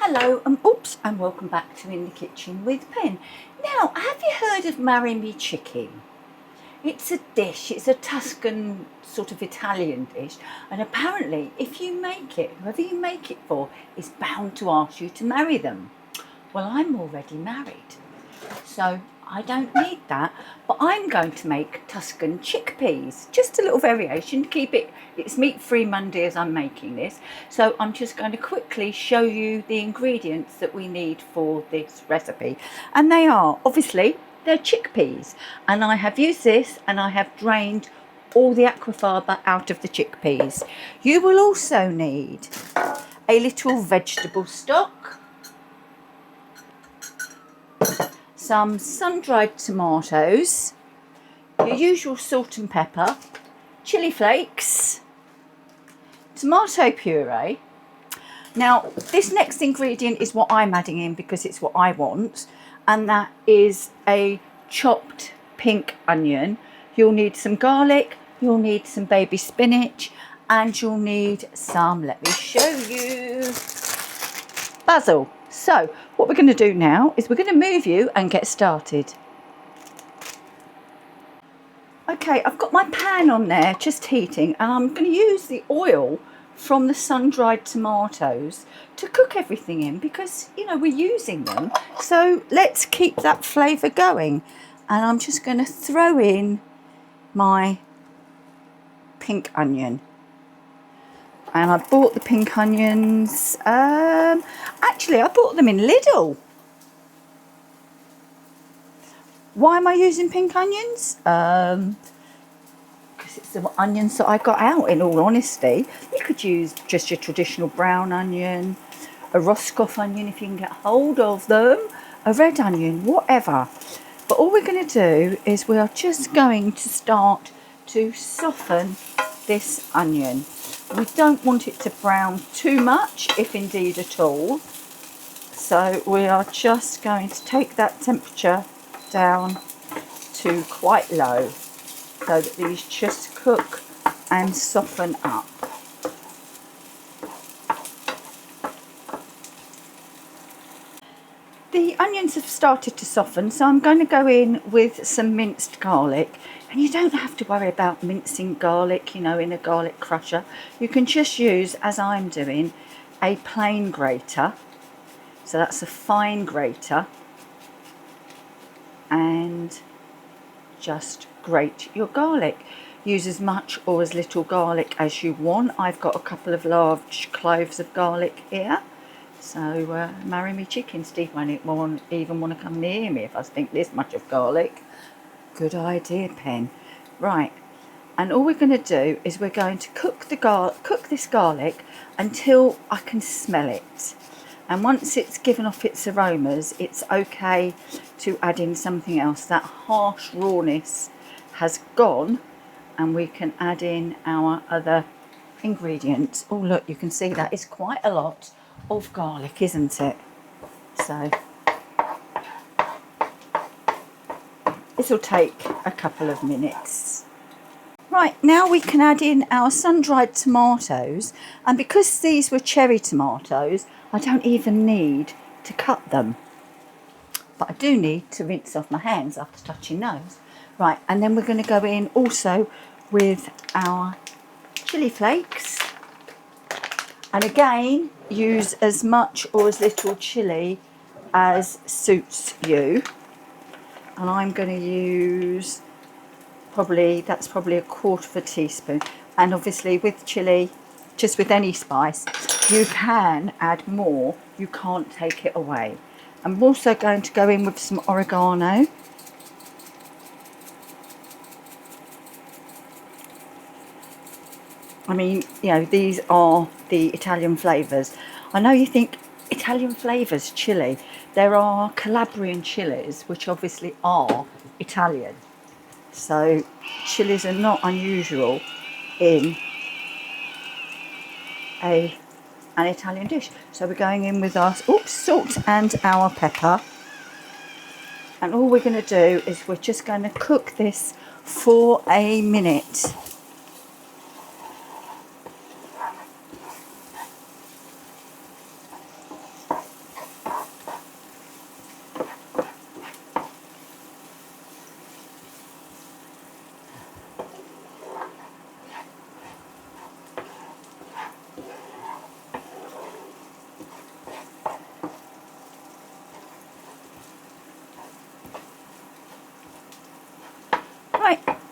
Hello and welcome back to In the Kitchen with Pen. Now, have you heard of Marry Me Chicken? It's a dish, it's a Tuscan sort of Italian dish, and apparently if you make it, whoever you make it for is bound to ask you to marry them. Well, I'm already married, so I don't need that, but I'm going to make Tuscan chickpeas, just a little variation to keep it's Meat-Free Monday as I'm making this. So I'm just going to quickly show you the ingredients that we need for this recipe, and they are, obviously, they're chickpeas, and I have used this and I have drained all the aquafibre out of the chickpeas. You will also need a little vegetable stock, some sun-dried tomatoes, your usual salt and pepper, chilli flakes, tomato puree. Now, this next ingredient is what I'm adding in because it's what I want, and that is a chopped pink onion. You'll need some garlic, you'll need some baby spinach, and you'll need some, let me show you, basil. So what we're going to do now is we're going to move you and get started. Okay, I've got my pan on there just heating, and I'm going to use the oil from the sun-dried tomatoes to cook everything in because, you know, we're using them. So let's keep that flavour going. And I'm just going to throw in my pink onion. And I bought the pink onions, actually I bought them in Lidl. Why am I using pink onions? Because it's the onions that I got out, in all honesty. You could use just your traditional brown onion, a Roscoff onion if you can get hold of them, a red onion, whatever. But all we're going to do is we are just going to start to soften this onion. We don't want it to brown too much, if indeed at all. So we are just going to take that temperature down to quite low so that these just cook and soften up. The onions have started to soften, so I'm going to go in with some minced garlic. And you don't have to worry about mincing garlic, you know, in a garlic crusher. You can just use, as I'm doing, a plain grater. So that's a fine grater. And just grate your garlic. Use as much or as little garlic as you want. I've got a couple of large cloves of garlic here. So marry me chicken. Steve won't even want to come near me if I stink this much of garlic. Good idea, Pen. Right, and all we're going to do is we're going to cook this garlic until I can smell it. And once it's given off its aromas, it's okay to add in something else. That harsh rawness has gone, and we can add in our other ingredients. Oh, look, you can see that is quite a lot of garlic, isn't it? So this will take a couple of minutes. Right, now we can add in our sun-dried tomatoes, and because these were cherry tomatoes, I don't even need to cut them. But I do need to rinse off my hands after touching those. Right, and then we're going to go in also with our chilli flakes. And again, use as much or as little chilli as suits you. And I'm going to use that's probably a quarter of a teaspoon. And obviously with chilli, just with any spice, you can add more. You can't take it away. I'm also going to go in with some oregano. I mean, you know, these are the Italian flavours. I know you think Italian flavours, chilli. There are Calabrian chilies, which obviously are Italian. So chilies are not unusual in an Italian dish. So we're going in with our salt and our pepper. And all we're going to do is we're just going to cook this for a minute.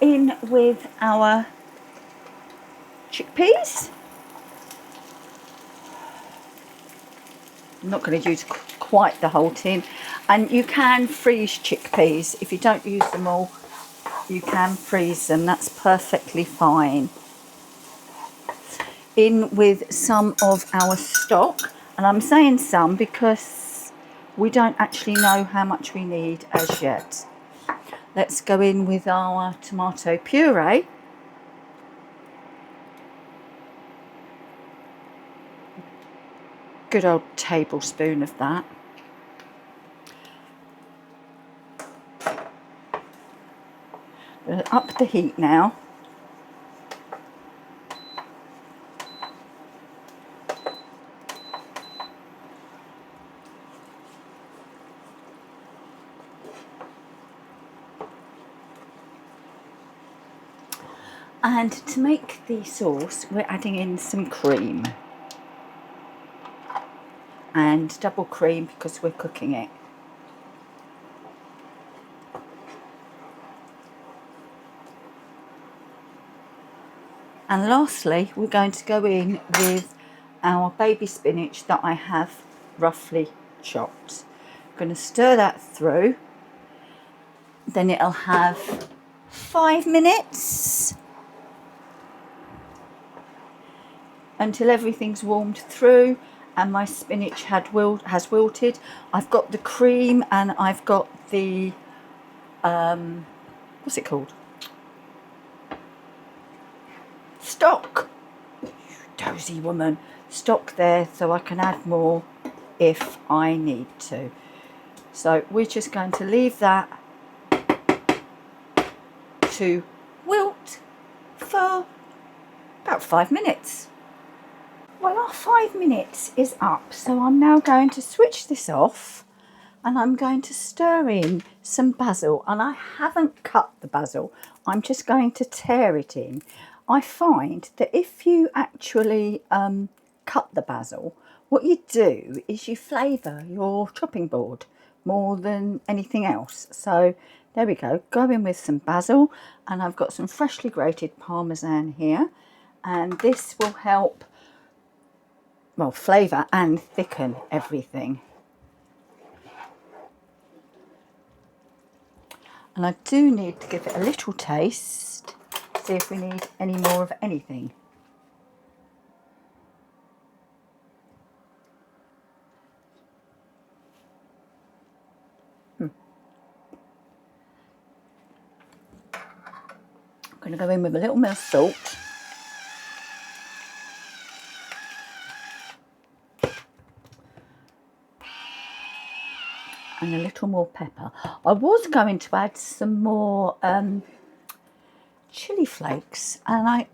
in with our chickpeas. I'm not going to use quite the whole tin, and you can freeze chickpeas. If you don't use them all, you can freeze them, that's perfectly fine. In with some of our stock, and I'm saying some because we don't actually know how much we need as yet. Let's go in with our tomato puree. Good old tablespoon of that. Up the heat now. And to make the sauce, we're adding in some cream. And double cream because we're cooking it. And lastly, we're going to go in with our baby spinach that I have roughly chopped. I'm going to stir that through. Then it'll have 5 minutes until everything's warmed through and my spinach has wilted. I've got the cream and I've got the, what's it called? Stock. Dozy woman. Stock there, so I can add more if I need to. So we're just going to leave that to wilt for about 5 minutes. Well, our 5 minutes is up, so I'm now going to switch this off and I'm going to stir in some basil, and I haven't cut the basil, I'm just going to tear it in. I find that if you actually cut the basil, what you do is you flavour your chopping board more than anything else. So there we go, go in with some basil, and I've got some freshly grated parmesan here, and this will help, well, flavour and thicken everything. And I do need to give it a little taste, see if we need any more of anything. I'm going to go in with a little bit of salt. And a little more pepper. I was going to add some more chili flakes, and I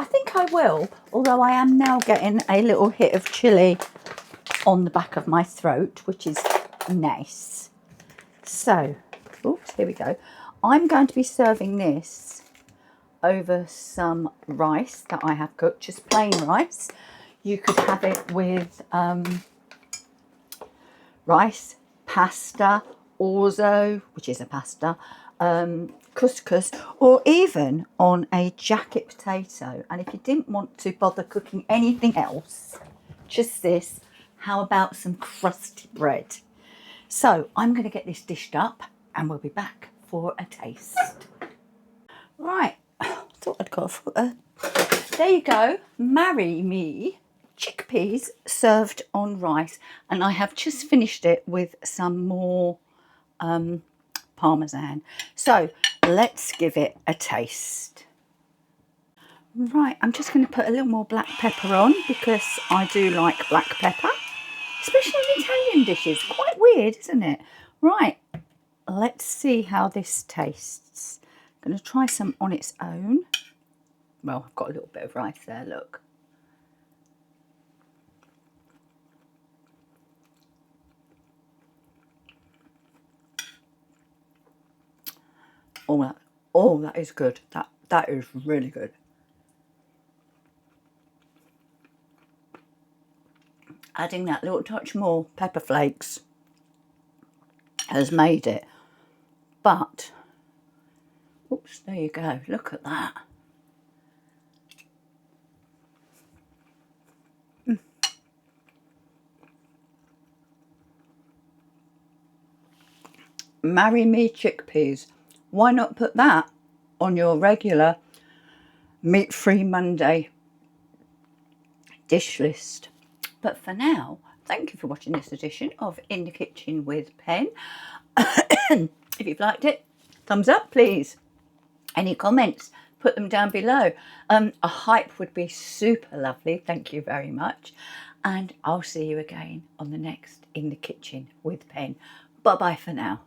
think I will, although I am now getting a little hit of chili on the back of my throat, which is nice. So, oops, here we go. I'm going to be serving this over some rice that I have cooked, just plain rice. You could have it with rice, pasta, orzo, which is a pasta, couscous, or even on a jacket potato. And if you didn't want to bother cooking anything else, just this, how about some crusty bread? So I'm going to get this dished up and we'll be back for a taste. Right, I thought I'd got a footer. There you go, Marry Me Chickpeas served on rice, and I have just finished it with some more parmesan. So let's give it a taste. Right, I'm just going to put a little more black pepper on because I do like black pepper, especially in Italian dishes. Quite weird, isn't it? Right, let's see how this tastes. I'm going to try some on its own. Well, I've got a little bit of rice there, look. Oh, that is good. That is really good. Adding that little touch more pepper flakes has made it. But, oops, There you go. Look at that. Marry Me Chickpeas. Why not put that on your regular Meat-Free Monday dish list? But for now, thank you for watching this edition of In the Kitchen with Pen. If you've liked it, thumbs up please. Any comments, put them down below. A hype would be super lovely. Thank you very much. And I'll see you again on the next In the Kitchen with Pen. Bye bye for now.